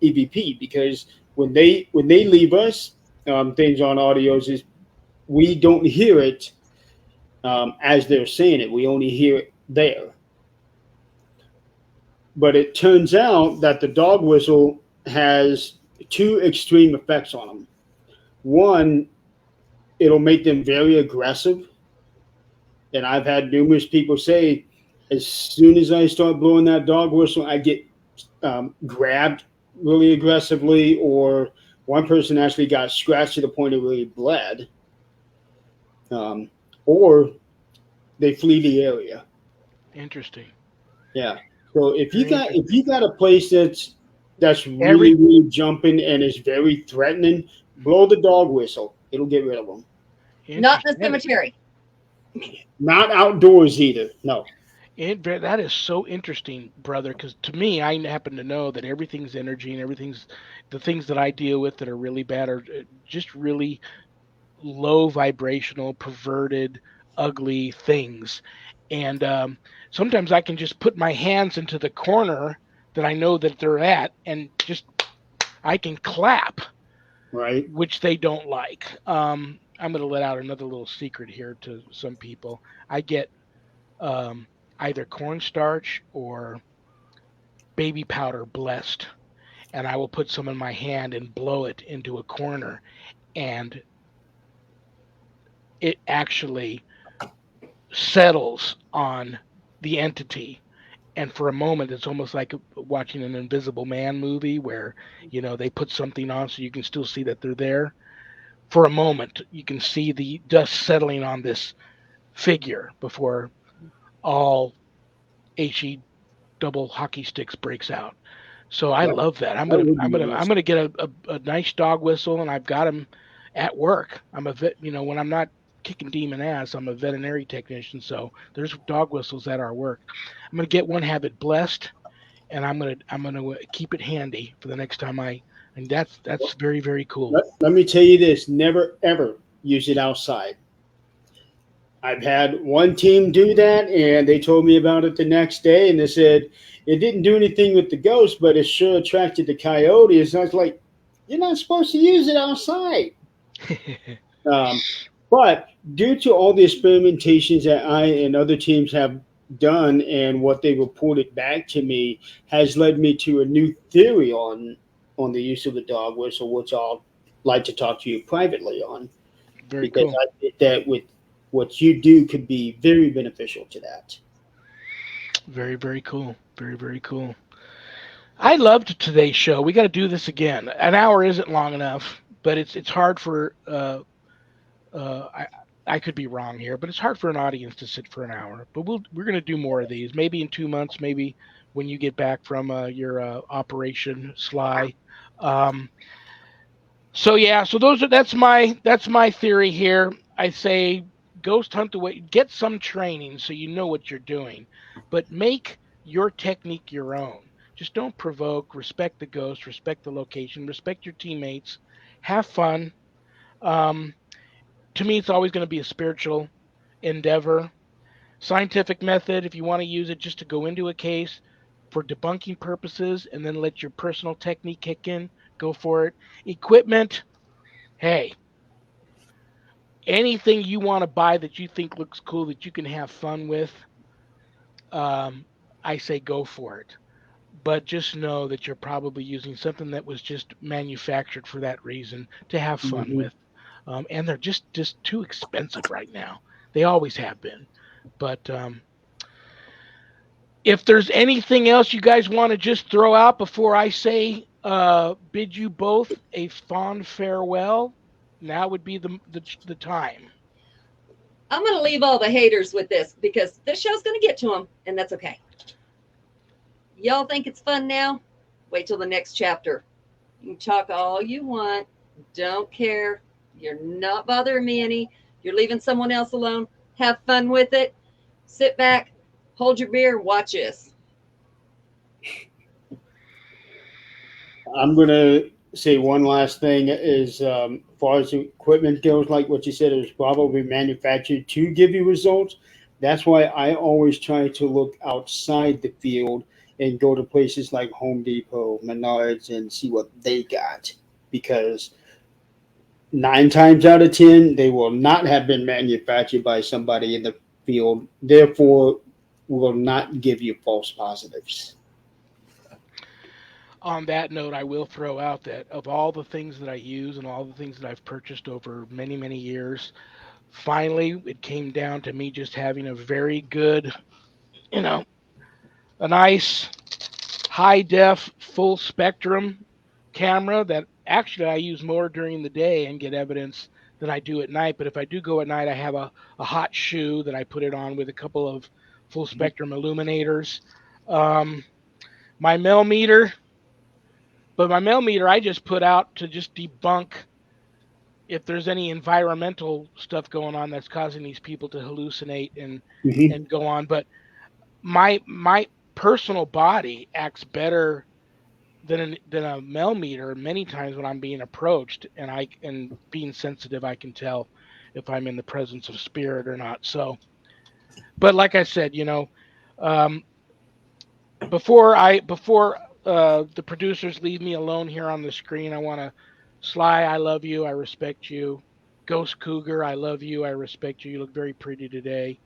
EVP, because when they leave us things on audios, is we don't hear it as they're saying it. We only hear it there. But it turns out that the dog whistle has two extreme effects on them. One, it'll make them very aggressive, and I've had numerous people say, as soon as I start blowing that dog whistle, I get grabbed really aggressively, or one person actually got scratched to the point it really bled, um, or they flee the area. Interesting. Yeah. So if you Very got interesting. if you got a place that's Every really jumping and is very threatening, blow the dog whistle. It'll get rid of them. Not in interesting. the cemetery. Not outdoors either. No. That is so interesting, brother. Because to me, I happen to know that everything's energy and everything's the things that I deal with that are really bad are just really low vibrational, perverted, ugly things. And sometimes I can just put my hands into the corner that I know that they're at, and just I can clap, Right. which they don't like. I'm going to let out another little secret here to some people. I get um, either cornstarch or baby powder blessed, and I will put some in my hand and blow it into a corner, and it actually settles on the entity. And for a moment, it's almost like watching an Invisible Man movie where, they put something on so you can still see that they're there. For a moment, you can see the dust settling on this figure before all HE double hockey sticks breaks out. So I That, love that. I'm that gonna would I'm be gonna I'm awesome. gonna get a nice dog whistle, and I've got them at work. When I'm not kicking demon ass, I'm a veterinary technician, so there's dog whistles at our work. I'm gonna get one, have it blessed, and I'm gonna keep it handy for the next time and that's very very cool. Let me tell you this: never ever use it outside. I've had one team do that, and they told me about it the next day, and they said it didn't do anything with the ghost, but it sure attracted the coyotes. And I was like, "You're not supposed to use it outside." Um, but due to all the experimentations that I and other teams have done, and what they reported back to me, has led me to a new theory on the use of the dog whistle, which I'll like to talk to you privately on, Very because cool. I think that with what you do could be very beneficial to that. Very very cool. Very very cool. I loved today's show. We got to do this again. An hour isn't long enough, but it's hard for I could be wrong here, but it's hard for an audience to sit for an hour. But we're going to do more of these. Maybe in 2 months. Maybe when you get back from your Operation Sly. Um, so yeah. So that's my theory here. I say ghost hunt away. Get some training so you know what you're doing, but make your technique your own. Just don't provoke. Respect the ghost. Respect the location. Respect your teammates. Have fun. Um, to me, it's always going to be a spiritual endeavor. Scientific method, if you want to use it just to go into a case for debunking purposes and then let your personal technique kick in, go for it. Equipment, hey, anything you want to buy that you think looks cool that you can have fun with, um, I say go for it. But just know that you're probably using something that was just manufactured for that reason to have fun Hmm. with. And they're just too expensive right now. They always have been. But if there's anything else you guys want to just throw out before I say bid you both a fond farewell, now would be the time. I'm going to leave all the haters with this because this show's going to get to them, and that's okay. Y'all think it's fun now? Wait till the next chapter. You can talk all you want. Don't care. You're not bothering me any. You're leaving someone else alone. Have fun with it. Sit back, hold your beer, watch us. I'm gonna say one last thing is, as far as the equipment goes, like what you said, it was probably manufactured to give you results. That's why I always try to look outside the field and go to places like Home Depot, Menards, and see what they got. Because 9 times out of 10, they will not have been manufactured by somebody in the field, therefore, will not give you false positives. On that note, I will throw out that of all the things that I use and all the things that I've purchased over many, many years, finally it came down to me just having a very good, you know, a nice high def full spectrum camera that actually I use more during the day and get evidence than I do at night. But if I do go at night, I have a hot shoe that I put it on with a couple of full spectrum illuminators. Um, my millimeter, but my millimeter I just put out to just debunk if there's any environmental stuff going on that's causing these people to hallucinate Hmm. and go on. But my personal body acts better than a millimeter many times when I'm being approached and being sensitive. I can tell if I'm in the presence of spirit or not. So, but like I said, um, before the producers leave me alone here on the screen, I want to Sly, I love you, I respect you. Ghost Cougar, I love you, I respect you. You look very pretty today.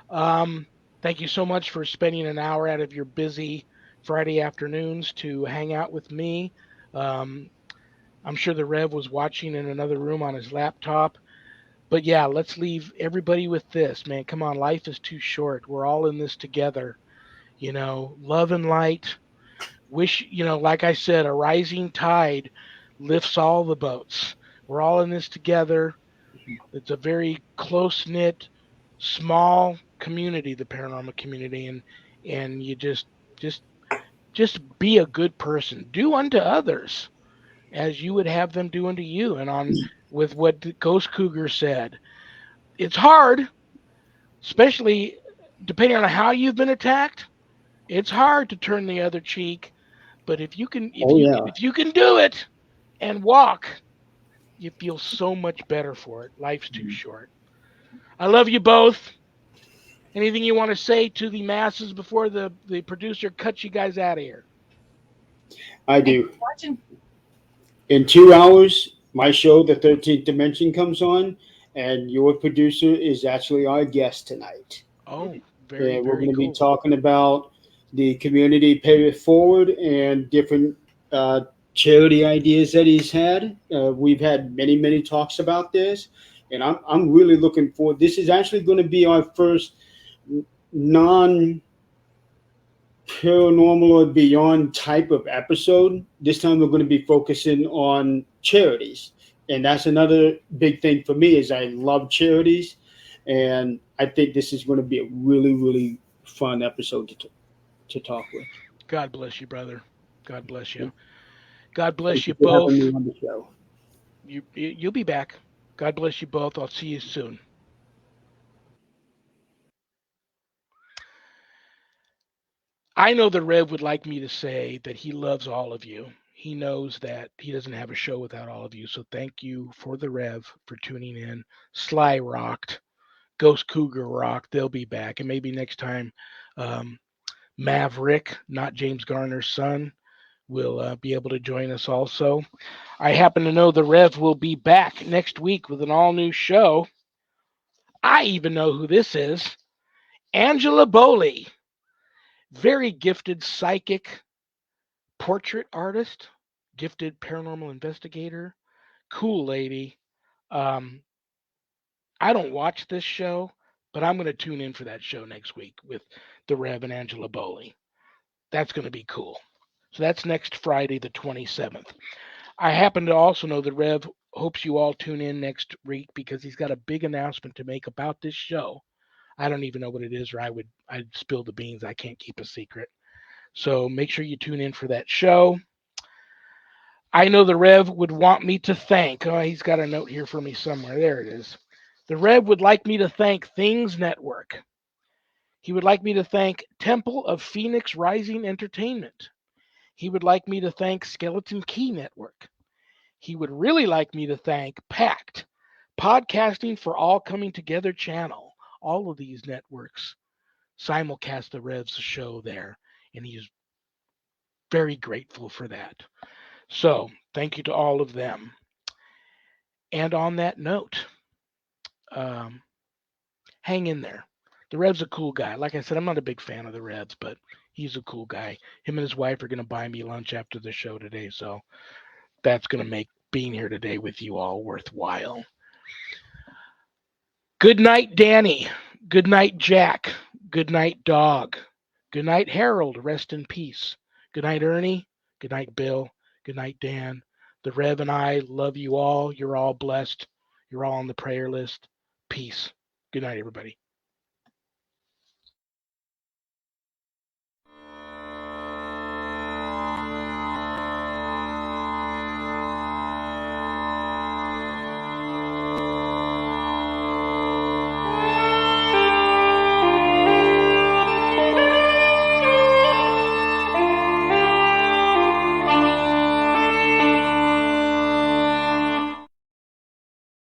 Um, Thank you so much for spending an hour out of your busy Friday afternoons to hang out with me. Um, I'm sure the Rev was watching in another room on his laptop. But yeah, let's leave everybody with this, man. Come on, life is too short. We're all in this together. Love and light. Like I said, a rising tide lifts all the boats. We're all in this together. It's a very close knit, small community, the paranormal community, and you just just be a good person. Do unto others as you would have them do unto you. And on with what the Ghost Cougar said, it's hard, especially depending on how you've been attacked. It's hard to turn the other cheek, but Oh yeah. if you can do it and walk, you feel so much better for it. Life's too short. I love you both. Anything you want to say to the masses before the producer cuts you guys out of here? I Thanks do. for watching. In 2 hours, my show, The 13th Dimension, comes on, and your producer is actually our guest tonight. Oh, very, And we're very going to be cool. talking about the community pay it forward and different uh, charity ideas that he's had. We've had many, many talks about this, and I'm really looking forward. This is actually going to be our first non paranormal or beyond type of episode. This time we're going to be focusing on charities. And that's another big thing for me is I love charities. And I think this is going to be a really, really fun episode to talk with. God bless you, brother. God bless you. God bless Thank you you for having both. me on the show. You'll be back. God bless you both. I'll see you soon. I know the Rev would like me to say that he loves all of you. He knows that he doesn't have a show without all of you. So thank you for the Rev for tuning in. Sly rocked. Ghost Cougar rocked. They'll be back. And maybe next time, um, Maverick, not James Garner's son, will be able to join us also. I happen to know the Rev will be back next week with an all new show. I even know who this is. Angela Bowley, very gifted psychic, portrait artist, gifted paranormal investigator, cool lady. Um, I don't watch this show, but I'm going to tune in for that show next week with the Rev and Angela Bowley. That's going to be cool. So that's next Friday, the 27th. I happen to also know that Rev hopes you all tune in next week because he's got a big announcement to make about this show. I don't even know what it is, or I'd spill the beans. I can't keep a secret. So make sure you tune in for that show. I know the Rev would want me to thank. Oh, he's got a note here for me somewhere. There it is. The Rev would like me to thank Things Network. He would like me to thank Temple of Phoenix Rising Entertainment. He would like me to thank Skeleton Key Network. He would really like me to thank PACT, Podcasting for All Coming Together channel. All of these networks simulcast the Revs show there, and he's very grateful for that. So, thank you to all of them. And on that note, um, hang in there. The Rev's a cool guy. Like I said, I'm not a big fan of the Revs, but he's a cool guy. Him and his wife are going to buy me lunch after the show today, so that's going to make being here today with you all worthwhile. Good night, Danny. Good night, Jack. Good night, Dog. Good night, Harold. Rest in peace. Good night, Ernie. Good night, Bill. Good night, Dan. The Rev and I love you all. You're all blessed. You're all on the prayer list. Peace. Good night, everybody.